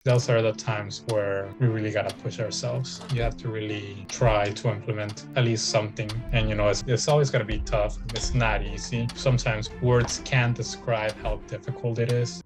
Those are the times where we really got to push ourselves. You have to really try to implement at least something. And, it's always going to be tough. It's not easy. Sometimes words can't describe how difficult it is.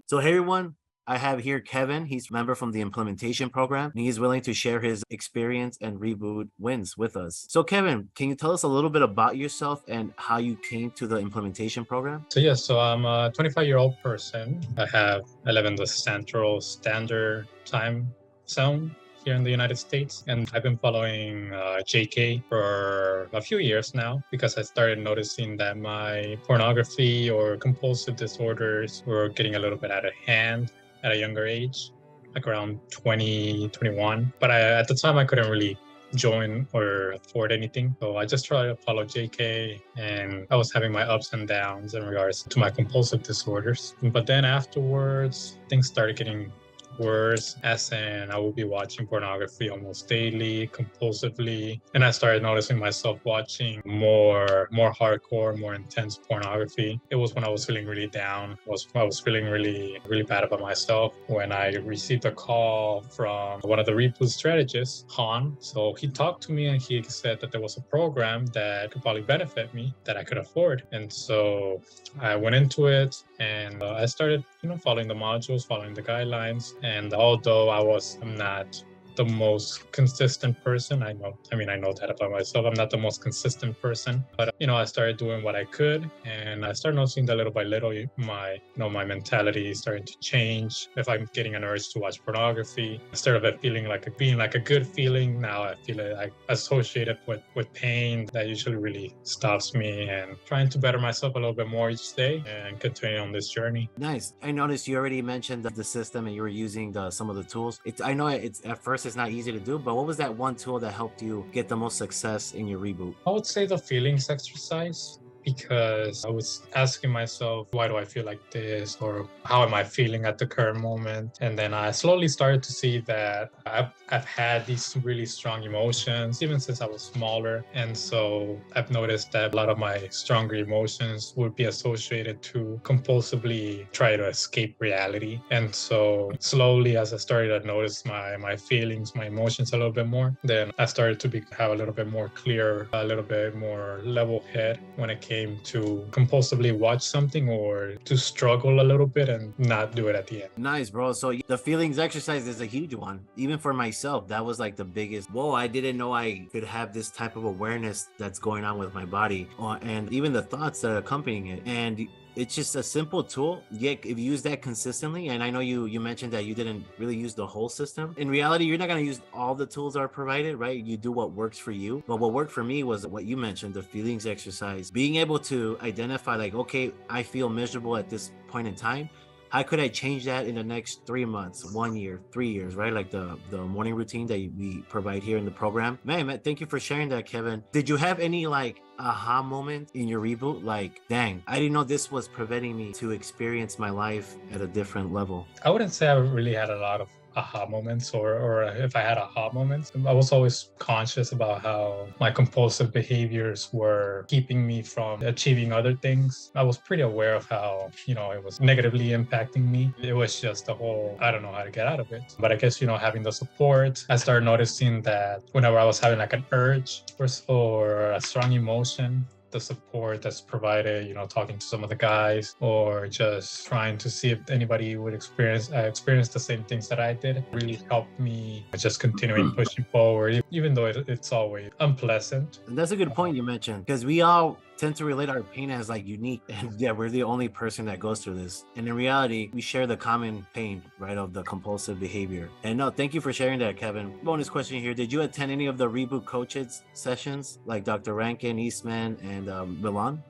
So hey everyone, I have here Kevin. He's a member from the implementation program, and he's willing to share his experience and reboot wins with us. So Kevin, can you tell us a little bit about yourself and how you came to the implementation program? So I'm a 25-year-old person. I live in the Central Standard Time Zone here in the United States. And I've been following JK for a few years now because I started noticing that my pornography or compulsive disorders were getting a little bit out of hand at a younger age, like around 20, 21. But at the time, I couldn't really join or afford anything. So I just tried to follow JK, and I was having my ups and downs in regards to my compulsive disorders. But then afterwards, things started getting worse, as in I would be watching pornography almost daily, compulsively. And I started noticing myself watching more hardcore, more intense pornography. It was when I was feeling really down. I was feeling really, really bad about myself when I received a call from one of the reboot strategists, Han. So he talked to me and he said that there was a program that could probably benefit me that I could afford. And so I went into it and I started, following the modules, following the guidelines. And although I'm not the most consistent person, I know that about myself. I'm not the most consistent person, but I started doing what I could, and I started noticing that little by little, my mentality is starting to change. If I'm getting an urge to watch pornography, instead of it being like a good feeling, now I feel it like associated with pain that usually really stops me, and trying to better myself a little bit more each day and continue on this journey. Nice. I noticed you already mentioned the system and you were using some of the tools. I know it's at first it's not easy to do, but what was that one tool that helped you get the most success in your reboot? I would say the feelings exercise, because I was asking myself, why do I feel like this? Or how am I feeling at the current moment? And then I slowly started to see that I've had these really strong emotions, even since I was smaller. And so I've noticed that a lot of my stronger emotions would be associated to compulsively try to escape reality. And so slowly, as I started to notice my feelings, my emotions a little bit more, then I started to have a little bit more clear, a little bit more level head when it came to compulsively watch something, or to struggle a little bit and not do it at the end. Nice, bro. So the feelings exercise is a huge one. Even for myself, that was like the biggest, whoa, I didn't know I could have this type of awareness that's going on with my body, and even the thoughts that are accompanying it. And it's just a simple tool, yet if you use that consistently, and I know you mentioned that you didn't really use the whole system. In reality, you're not going to use all the tools that are provided, right? You do what works for you. But what worked for me was what you mentioned, the feelings exercise, being able to identify like, okay, I feel miserable at this point in time. How could I change that in the next 3 months, 1 year, 3 years, right? Like the morning routine that we provide here in the program. Man, thank you for sharing that, Kevin. Did you have any like aha moment in your reboot? Like, dang, I didn't know this was preventing me to experience my life at a different level. I wouldn't say I really had a lot of aha moments, or if I had aha moments, I was always conscious about how my compulsive behaviors were keeping me from achieving other things. I was pretty aware of how, it was negatively impacting me. It was just I don't know how to get out of it. But I guess, having the support, I started noticing that whenever I was having like an urge or a strong emotion, the support that's provided, talking to some of the guys, or just trying to see if anybody would experience the same things that I did, really helped me just continuing pushing forward, even though it's always unpleasant. And that's a good point you mentioned, because we all tend to relate our pain as like unique, and yeah, we're the only person that goes through this, and in reality we share the common pain, right, of the compulsive behavior. And no, thank you for sharing that, Kevin. Bonus question here, did you attend any of the reboot coaches sessions like Dr. Rankin, Eastman, and Milan?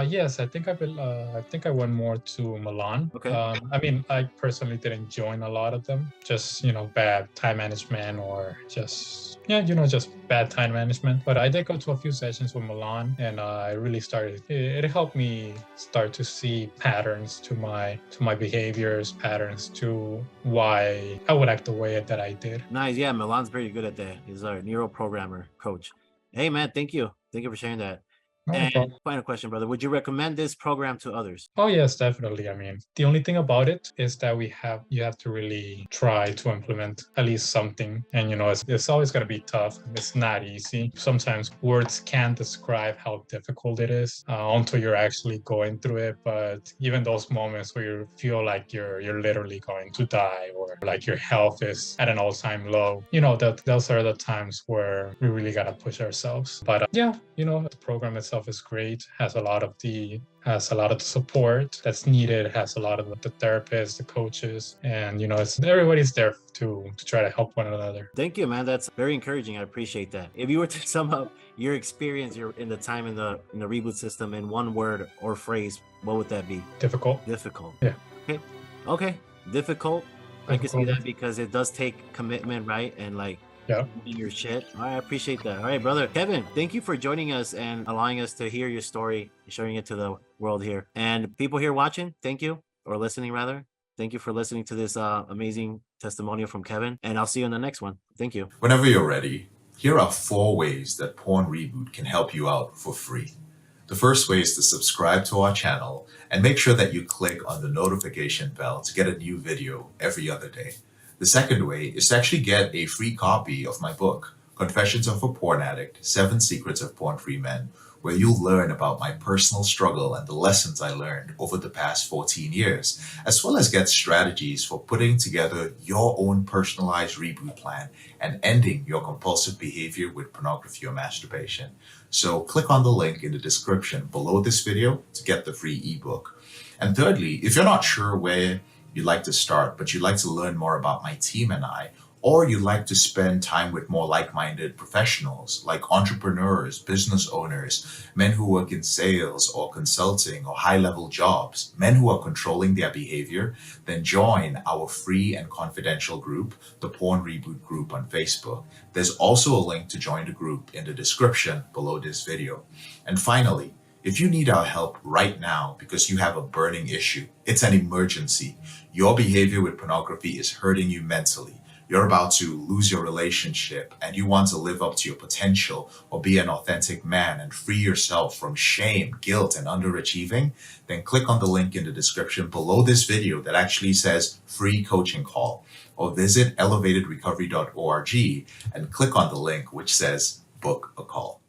Yes, I think I went more to Milan. Okay. I personally didn't join a lot of them, just, bad time management, or just bad time management. But I did go to a few sessions with Milan, and I really it helped me start to see patterns to my behaviors, patterns to why I would act the way that I did. Nice. Yeah, Milan's pretty good at that. He's our neuro programmer coach. Hey man, thank you for sharing that. Not a And problem. final question, brother. Would you recommend this program to others? Oh yes, definitely. I mean, the only thing about it is that you have to really try to implement at least something. And it's always gonna be tough. It's not easy. Sometimes words can't describe how difficult it is until you're actually going through it. But even those moments where you feel like you're literally going to die, or like your health is at an all-time low, that those are the times where we really gotta push ourselves. But yeah, the program itself is great. Has a lot of the support that's needed, has a lot of the therapists, the coaches, and it's everybody's there to try to help one another. Thank you, man. That's very encouraging. I appreciate that. If you were to sum up your experience in the time in the reboot system in one word or phrase, what would that be? Difficult. Difficult. Yeah. Okay. Difficult. I can see Difficult. that because it does take commitment, right? And like Yeah. doing your shit. All right, I appreciate that. All right, brother. Kevin, thank you for joining us and allowing us to hear your story, sharing it to the world here. And people here watching, thank you, or listening rather. Thank you for listening to this amazing testimonial from Kevin. And I'll see you in the next one. Thank you. Whenever you're ready, here are 4 ways that Porn Reboot can help you out for free. The first way is to subscribe to our channel and make sure that you click on the notification bell to get a new video every other day. The second way is to actually get a free copy of my book, Confessions of a Porn Addict, 7 Secrets of Porn-Free Men, where you'll learn about my personal struggle and the lessons I learned over the past 14 years, as well as get strategies for putting together your own personalized reboot plan and ending your compulsive behavior with pornography or masturbation. So click on the link in the description below this video to get the free ebook. And thirdly, if you're not sure where you'd like to start, but you'd like to learn more about my team and I, or you'd like to spend time with more like-minded professionals like entrepreneurs, business owners, men who work in sales or consulting or high-level jobs, men who are controlling their behavior, then join our free and confidential group, the Porn Reboot group on Facebook. There's also a link to join the group in the description below this video. And finally, if you need our help right now because you have a burning issue, it's an emergency. Your behavior with pornography is hurting you mentally. You're about to lose your relationship and you want to live up to your potential or be an authentic man and free yourself from shame, guilt, and underachieving, then click on the link in the description below this video that actually says free coaching call, or visit elevatedrecovery.org and click on the link which says book a call.